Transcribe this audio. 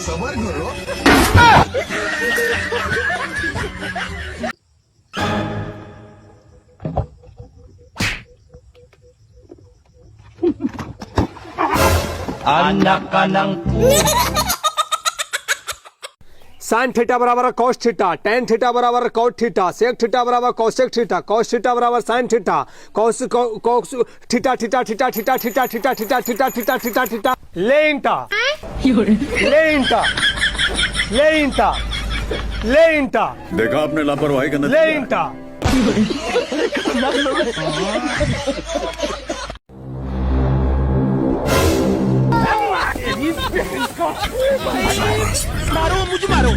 सबर करो. Anak ka ng sine theta बराबर कॉस थीटा, टेन थीटा बराबर कॉट थीटा, सेक थीटा बराबर कॉसेक थीटा, कॉस थीटा बराबर sine theta, cos cos theta theta theta theta theta theta theta theta theta theta theta लेंटा लेंटा लेंटा लेंटा देखा आपने लापरवाही का नतीजा. लेंटा मारो मुझे मारो